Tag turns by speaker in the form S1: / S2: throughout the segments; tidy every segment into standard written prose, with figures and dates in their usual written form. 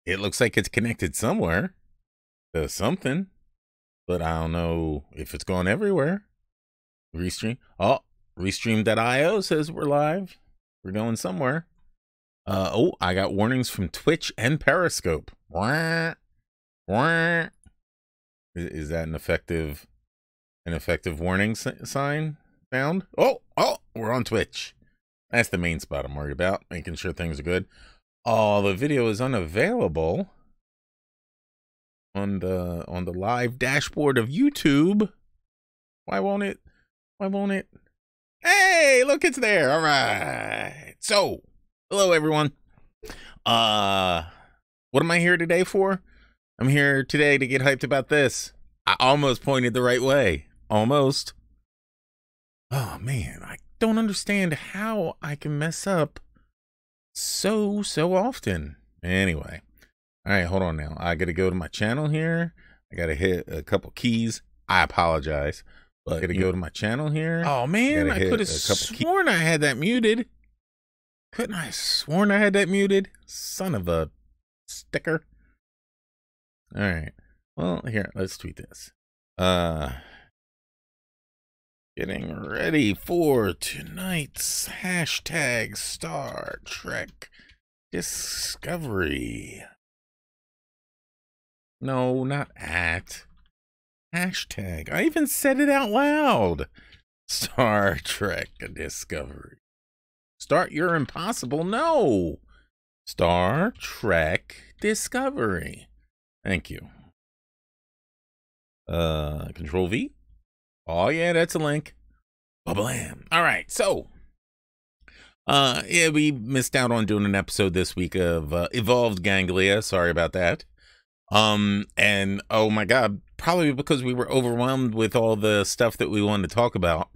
S1: It looks like it's connected somewhere to something, but I don't know if it's going everywhere. Restream. Oh, Restream.io says we're live. We're going somewhere. Oh, I got warnings from Twitch and Periscope. Wah, wah. Is that an effective warning sign found? Oh, we're on Twitch. That's the main spot I'm worried about, making sure things are good. Oh, the video is unavailable on the live dashboard of YouTube. Why won't it? Hey, look, it's there. All right. So, hello everyone. What am I here today for? I'm here today to get hyped about this. I almost pointed the right way. Almost. Oh man, I don't understand how I can mess up so often. Anyway. All right, hold on now. I got to go to my channel here. I got to hit a couple keys. I apologize. But I got to go to my channel here. Oh man, I could have sworn I had that muted. Couldn't I have sworn I had that muted? Son of a sticker. All right. Well, here, let's tweet this. Getting ready for tonight's hashtag Star Trek Discovery. No, not at. Hashtag. I even said it out loud. Star Trek Discovery. Start your impossible. No. Star Trek Discovery. Thank you. Control V. Oh yeah, that's a link. Ba-blam. All right, so yeah, we missed out on doing an episode this week of Evolved Ganglia. Sorry about that. And oh my god, probably because we were overwhelmed with all the stuff that we wanted to talk about.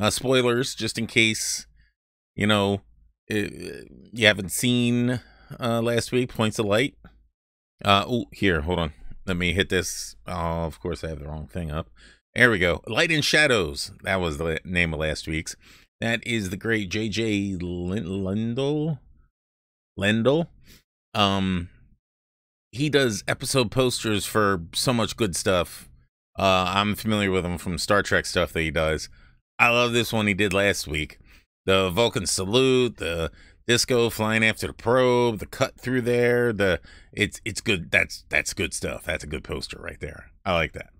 S1: Spoilers, just in case, you know, you haven't seen last week, Points of Light. Oh, here, hold on. Let me hit this. Oh, of course I have the wrong thing up. There we go. Light and Shadows. That was the name of last week's. That is the great J.J. Lendl. He does episode posters for so much good stuff. I'm familiar with him from Star Trek stuff that he does. I love this one he did last week. The Vulcan salute, the disco flying after the probe, the cut through there. It's good. That's good stuff. That's a good poster right there. I like that.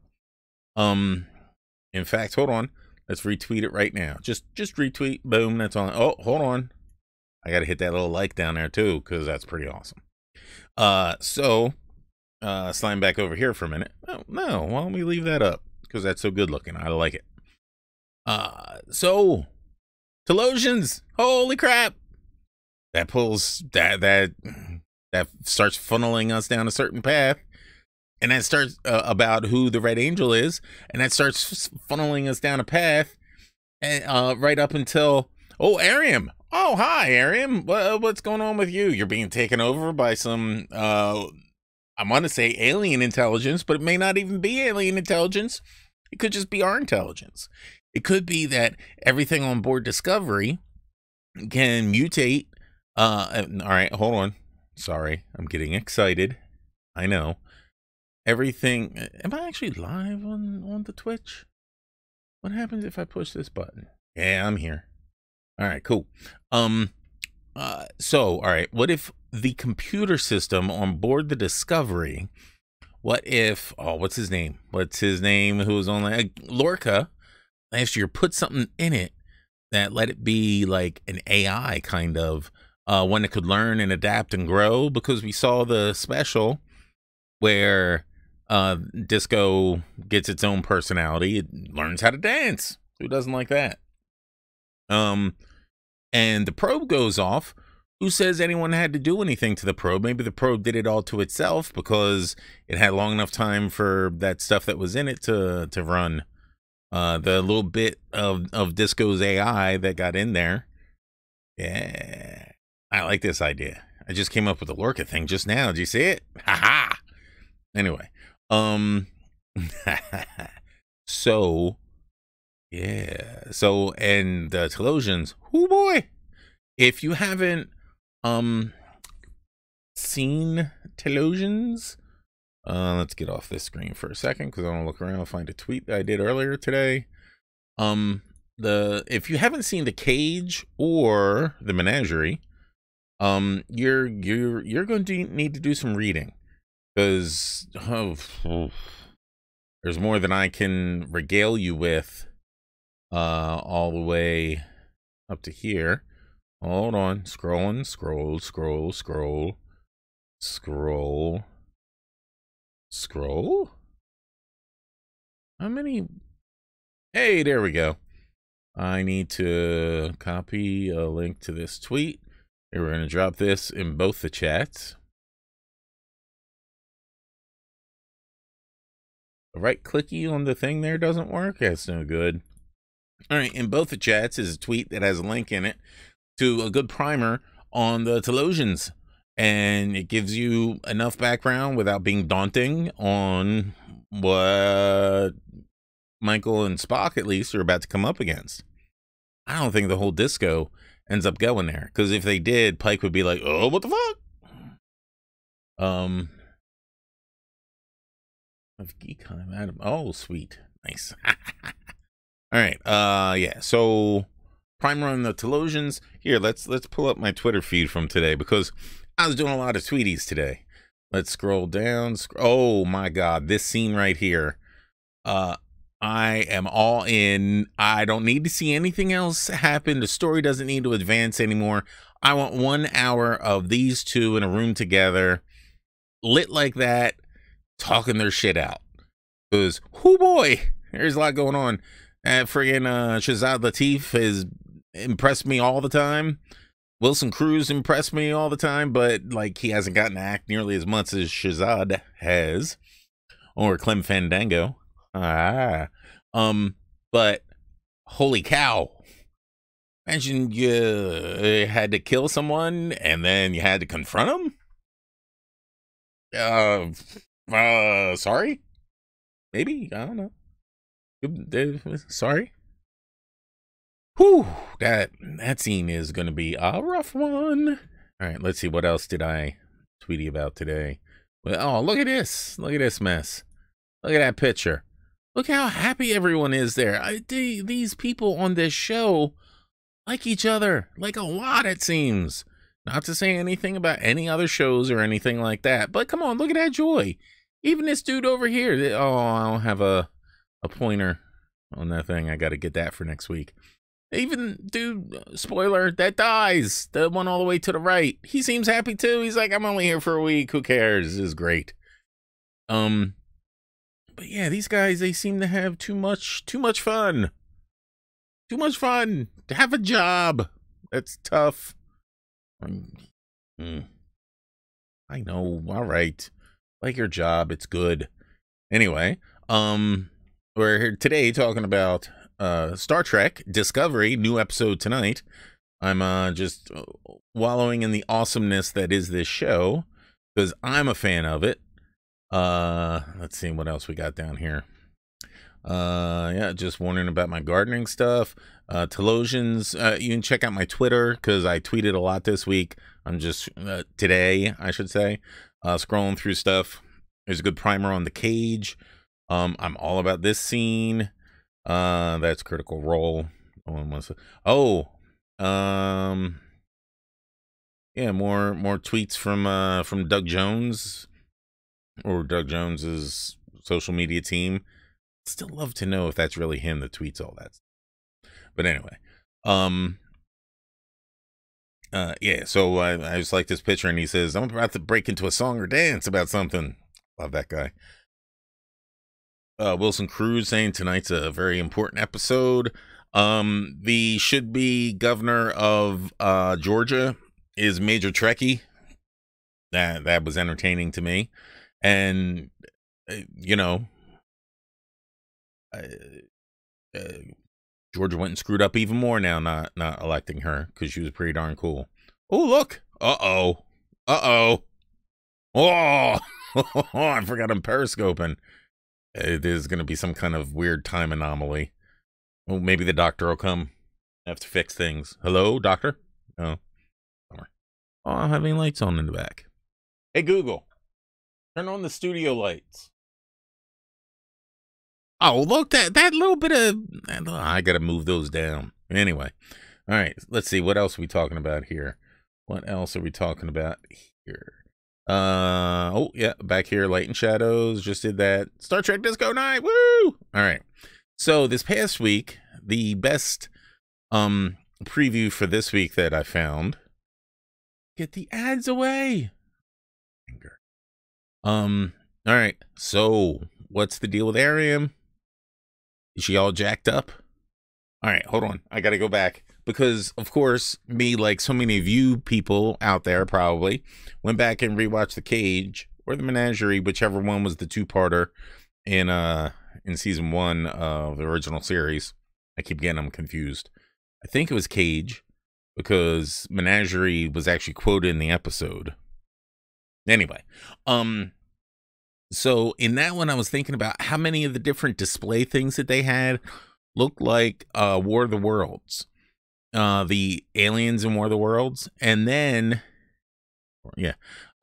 S1: In fact, hold on. Let's retweet it right now. Just retweet. Boom. That's on. Oh, hold on. I got to hit that little like down there too, because that's pretty awesome. So slime back over here for a minute. Oh, no, why don't we leave that up? Because that's so good looking. I like it. So Telosians, holy crap. That pulls that starts funneling us down a certain path. And that starts about who the Red Angel is, and that starts funneling us down a path, and right up until Ariam. Oh, hi, Ariam. What's going on with you? You're being taken over by some I want to say alien intelligence, but it may not even be alien intelligence. It could just be our intelligence. It could be that everything on board Discovery can mutate. All right, hold on. Sorry, I'm getting excited. I know. Everything. Am I actually live on the Twitch? What happens if I push this button? Yeah, I'm here. All right, cool. So, all right, what if the computer system on board the Discovery, what if, what's his name? Who was on Lorca last year put something in it that let it be like an AI kind of, one that could learn and adapt and grow, because we saw the special where Disco gets its own personality. It learns how to dance. Who doesn't like that? And the probe goes off. Who says anyone had to do anything to the probe? Maybe the probe did it all to itself because it had long enough time for that stuff that was in it to run. The little bit of Disco's AI that got in there. Yeah, I like this idea. I just came up with the Lorca thing just now. Did you see it? Haha. Anyway, so yeah, so and the Telosians, oh boy, if you haven't seen televisions. Let's get off this screen for a second because I want to look around and find a tweet that I did earlier today. If you haven't seen The Cage or The Menagerie, you're going to need to do some reading because there's more than I can regale you with all the way up to here. Hold on, scroll. How many? Hey, there we go. I need to copy a link to this tweet. And we're going to drop this in both the chats. Right clicky on the thing there doesn't work. That's no good. All right, in both the chats is a tweet that has a link in it to a good primer on the Telosians. And it gives you enough background without being daunting on what Michael and Spock, at least, are about to come up against. I don't think the whole disco ends up going there. Because if they did, Pike would be like, oh, what the fuck? Of Geekheim, Adam. Oh, sweet. Nice. All right. Yeah. So, primer on the Telosians. Here, let's pull up my Twitter feed from today because I was doing a lot of tweeties today. Let's scroll down. Oh my God, this scene right here. I am all in. I don't need to see anything else happen. The story doesn't need to advance anymore. I want 1 hour of these two in a room together, lit like that, talking their shit out. Because, whoo boy, there's a lot going on. Friggin' Shazad Latif has impressed me all the time. Wilson Cruz impressed me all the time, but like he hasn't gotten to act nearly as much as Shazad has, or Clem Fandango. But holy cow! Imagine you had to kill someone and then you had to confront him. Sorry. Maybe I don't know. Sorry. Whew, that scene is going to be a rough one. All right, let's see. What else did I tweet about today? Well, oh, look at this. Look at this mess. Look at that picture. Look how happy everyone is there. These people on this show like each other. Like a lot, it seems. Not to say anything about any other shows or anything like that. But come on, look at that joy. Even this dude over here. Oh, I don't have a pointer on that thing. I got to get that for next week. Even dude, spoiler, that dies. The one all the way to the right. He seems happy too. He's like, I'm only here for a week. Who cares? This is great. But yeah, these guys, they seem to have too much fun. Too much fun to have a job. That's tough. I know. All right. Like your job. It's good. Anyway, we're here today talking about Star Trek Discovery, new episode tonight. I'm just wallowing in the awesomeness that is this show because I'm a fan of it. Let's see what else we got down here. Yeah, just wondering about my gardening stuff. Telosians, you can check out my Twitter because I tweeted a lot this week. I'm just today, I should say, scrolling through stuff. There's a good primer on The Cage. I'm all about this scene. That's Critical Role. No one wants to. Oh, yeah, more tweets from Doug Jones or Doug Jones's social media team. Still love to know if that's really him that tweets all that. But anyway, yeah. So I just like this picture, and he says, "I'm about to break into a song or dance about something." Love that guy. Wilson Cruz saying tonight's a very important episode. The should-be governor of Georgia is Major Trekkie. That was entertaining to me, and you know, Georgia went and screwed up even more now, not electing her because she was pretty darn cool. Oh look! Oh! I forgot I'm periscoping. There's going to be some kind of weird time anomaly. Well, maybe the doctor will come. I have to fix things. Hello, doctor? Oh, bummer. Oh, I don't have any lights on in the back. Hey, Google, turn on the studio lights. Oh, look, that little bit of... I got to move those down. Anyway. All right, let's see. What else are we talking about here? What else are we talking about here? Oh, yeah, back here, Light and Shadows. Just did that. Star Trek Disco Night. Woo! All right. So this past week, the best preview for this week that I found. Get the ads away. All right. So what's the deal with Ariam? Is she all jacked up? All right, hold on. I got to go back because, of course, me, like so many of you people out there probably, went back and rewatched The Cage or The Menagerie, whichever one was the two-parter in season 1 of the original series. I keep getting them confused. I think it was Cage because Menagerie was actually quoted in the episode. Anyway, so in that one, I was thinking about how many of the different display things that they had looked like War of the Worlds, the aliens in War of the Worlds, and then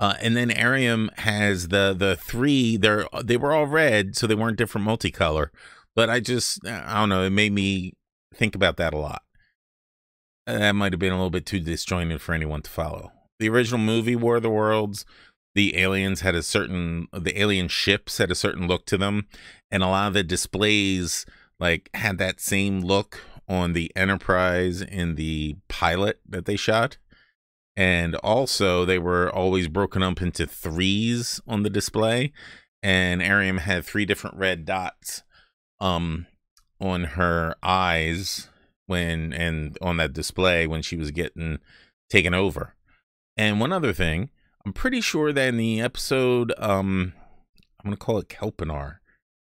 S1: Ariam has the three. They were all red, so they weren't different multicolor. But I don't know. It made me think about that a lot. That might have been a little bit too disjointed for anyone to follow. The original movie War of the Worlds, the alien ships had a certain look to them, and a lot of the displays like had that same look on the Enterprise in the pilot that they shot. And also they were always broken up into threes on the display, and Ariam had 3 different red dots on her eyes and on that display when she was getting taken over. And one other thing, I'm pretty sure that in the episode I'm gonna call it Kelpinar.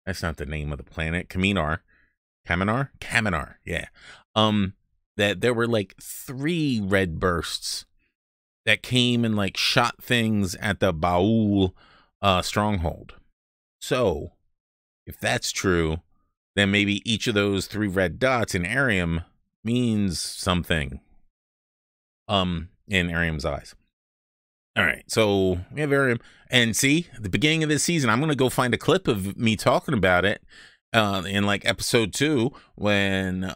S1: That's not the name of the planet. Kaminar, yeah. That there were like 3 red bursts that came and like shot things at the Baul stronghold. So if that's true, then maybe each of those 3 red dots in Ariam means something in Ariam's eyes. All right, so we have Ariam, and see, at the beginning of this season, I'm gonna go find a clip of me talking about it in like episode 2 when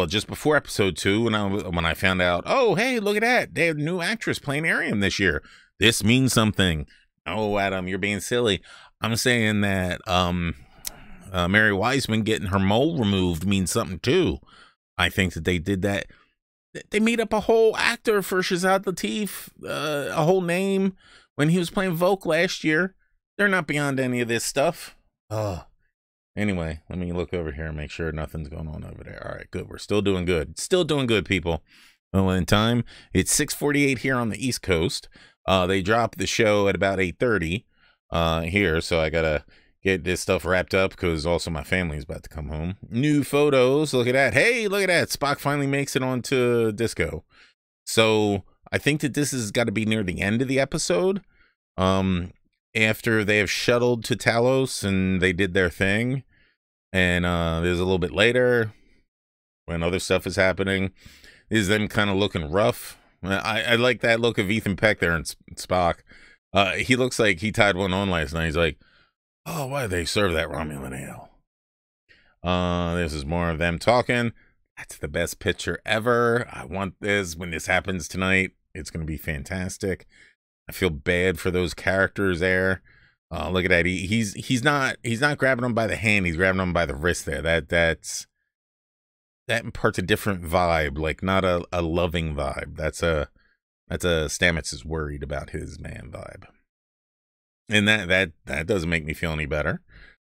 S1: just before episode 2 when I found out, oh hey, look at that, they have a new actress playing Ariam this year. This means something. Oh, Adam, you're being silly. I'm saying that Mary Wiseman getting her mole removed means something too. I think that they did that. They made up a whole actor for Shazad Latif, a whole name when he was playing Volk last year. They're not beyond any of this stuff. Anyway, let me look over here and make sure nothing's going on over there. All right, good. We're still doing good. Still doing good, people. Well, in time, it's 6:48 here on the East Coast. They dropped the show at about 8:30 here, so I gotta get this stuff wrapped up because also my family's about to come home. New photos. Look at that. Hey, look at that. Spock finally makes it onto Disco. So I think that this has got to be near the end of the episode. After they have shuttled to Talos and they did their thing. And there's a little bit later when other stuff is happening. Is them kind of looking rough. I like that look of Ethan Peck there and Spock. He looks like he tied one on last night. He's like, oh, why did they serve that Romulan ale? This is more of them talking. That's the best picture ever. I want this. When this happens tonight, it's going to be fantastic. I feel bad for those characters there. Look at that. He's not grabbing them by the hand. He's grabbing them by the wrist there. That imparts a different vibe, like not a loving vibe. That's a Stamets is worried about his man vibe. And that doesn't make me feel any better.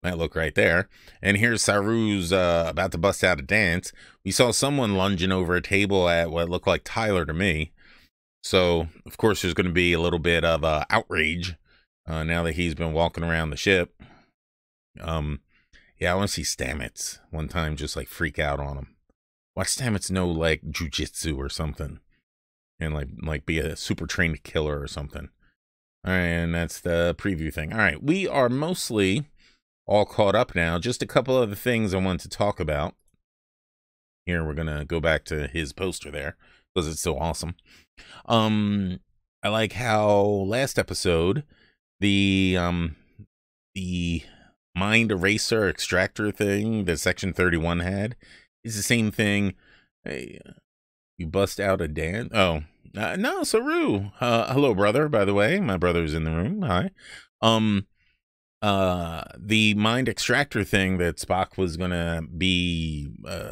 S1: That look right there. And here's Saru's about to bust out a dance. We saw someone lunging over a table at what looked like Tyler to me. So, of course, there's going to be a little bit of outrage now that he's been walking around the ship. Yeah, I want to see Stamets one time just like freak out on him. Watch Stamets know like jujitsu or something. And like be a super trained killer or something. All right, and that's the preview thing. All right, we are mostly all caught up now. Just a couple other things I want to talk about. Here, we're going to go back to his poster there because it's so awesome. I like how last episode the mind eraser extractor thing that Section 31 had is the same thing. Hey, you bust out a dance. Oh, no, Saru. Hello, brother. By the way, my brother's in the room. Hi. The mind extractor thing that Spock was gonna be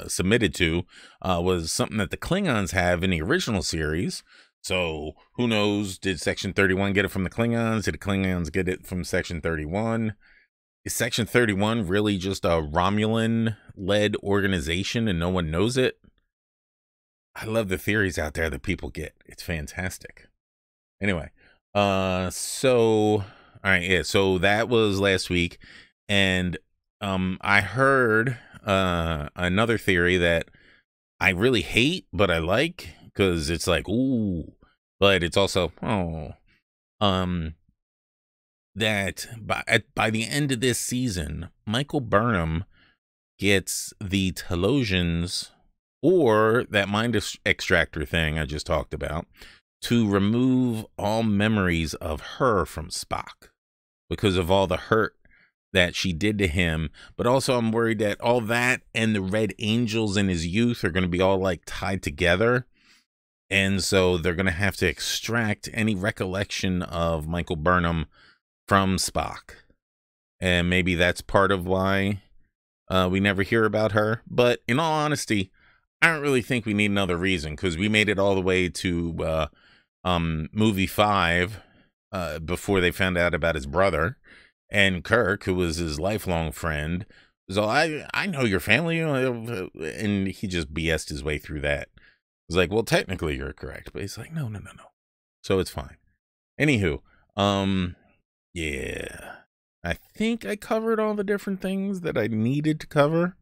S1: submitted to was something that the Klingons have in the original series. So who knows? Did Section 31 get it from the Klingons? Did the Klingons get it from Section 31? Is Section 31 really just a Romulan-led organization and no one knows it? I love the theories out there that people get. It's fantastic. Anyway, so all right, yeah, so that was last week, and I heard another theory that I really hate, but I like, because it's like, ooh, but it's also, oh, that by the end of this season, Michael Burnham gets the Telosians, or that mind extractor thing I just talked about, to remove all memories of her from Spock because of all the hurt that she did to him. But also I'm worried that all that and the Red Angels in his youth are going to be all like tied together. And so they're going to have to extract any recollection of Michael Burnham from Spock. And maybe that's part of why we never hear about her. But in all honesty, I don't really think we need another reason, because we made it all the way to movie 5 before they found out about his brother. And Kirk, who was his lifelong friend, was all, I know your family, and he just BS'd his way through that. It's like, well, technically you're correct, but he's like, no. So it's fine. Anywho, yeah, I think I covered all the different things that I needed to cover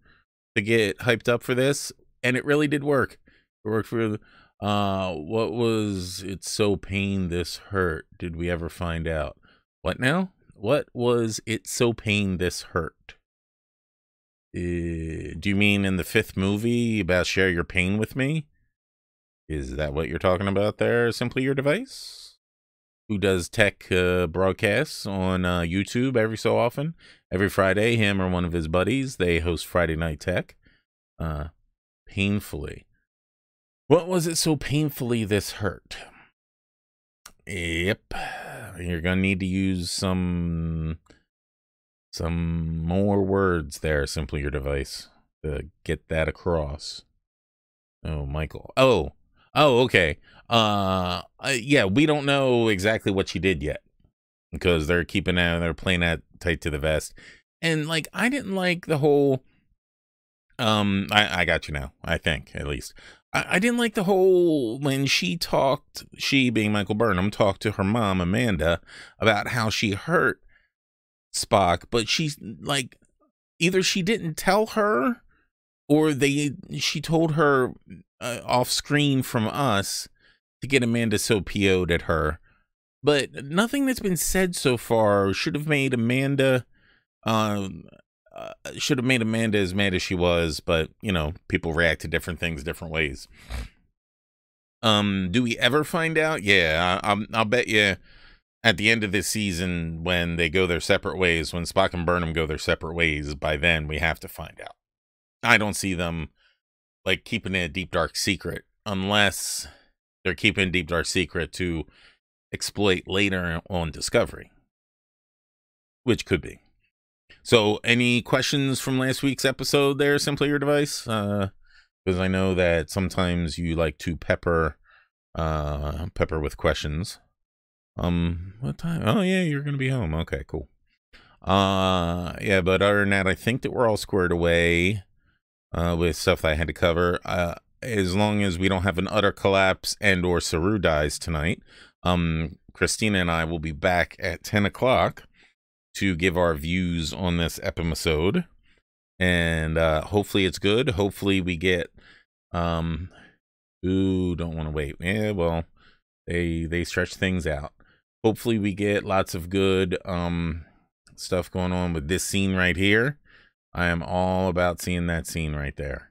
S1: to get hyped up for this, and it really did work. It worked for what was it so pain this hurt? Did we ever find out? What now? What was it so pain this hurt? Do you mean in the 5th movie about share your pain with me? Is that what you're talking about there, Simply Your Device? Who does tech broadcasts on YouTube every so often. Every Friday, him or one of his buddies, they host Friday Night Tech. Painfully. What was it so painfully this hurt? Yep. You're going to need to use some more words there, Simply Your Device, to get that across. Oh, Michael. Oh, okay. Yeah, we don't know exactly what she did yet, because they're playing that tight to the vest. And like, I didn't like the whole, I got you now, I think, at least. I didn't like the whole, when she being Michael Burnham, talked to her mom, Amanda, about how she hurt Spock, but she's like, either she didn't tell her, or she told her off screen from us to get Amanda so PO'd at her. But nothing that's been said so far should have made Amanda as mad as she was. But, you know, people react to different things different ways. Do we ever find out? Yeah, I'll bet you at the end of this season, when they go their separate ways, when Spock and Burnham go their separate ways, by then we have to find out. I don't see them like keeping it a deep dark secret, unless they're keeping deep dark secret to exploit later on Discovery, which could be. So any questions from last week's episode there, Simply Your Device? Because I know that sometimes you like to pepper with questions. What time? Oh yeah, you're gonna be home. Okay, cool. Yeah, but other than that, I think that we're all squared away with stuff that I had to cover. As long as we don't have an utter collapse and or Saru dies tonight, Christina and I will be back at 10 o'clock to give our views on this episode, and hopefully it's good. Hopefully we get don't want to wait. Yeah, well, they stretch things out. Hopefully we get lots of good stuff going on with this scene right here. I am all about seeing that scene right there.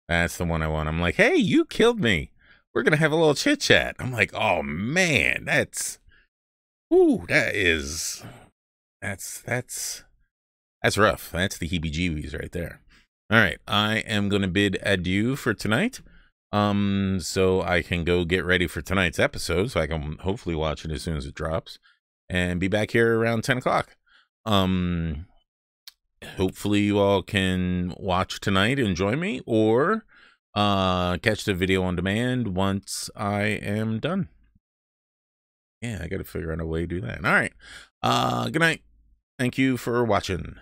S1: That's the one I want. I'm like, hey, you killed me. we're gonna have a little chit chat. I'm like, oh man, that's rough. That's the heebie-jeebies right there. All right, I am gonna bid adieu for tonight. So I can go get ready for tonight's episode, so I can hopefully watch it as soon as it drops, and be back here around 10 o'clock. Hopefully you all can watch tonight and join me, or catch the video on demand once I am done. Yeah, I gotta figure out a way to do that. All right. Good night. Thank you for watching.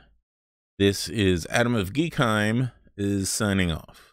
S1: This is Adam of Geekheim is signing off.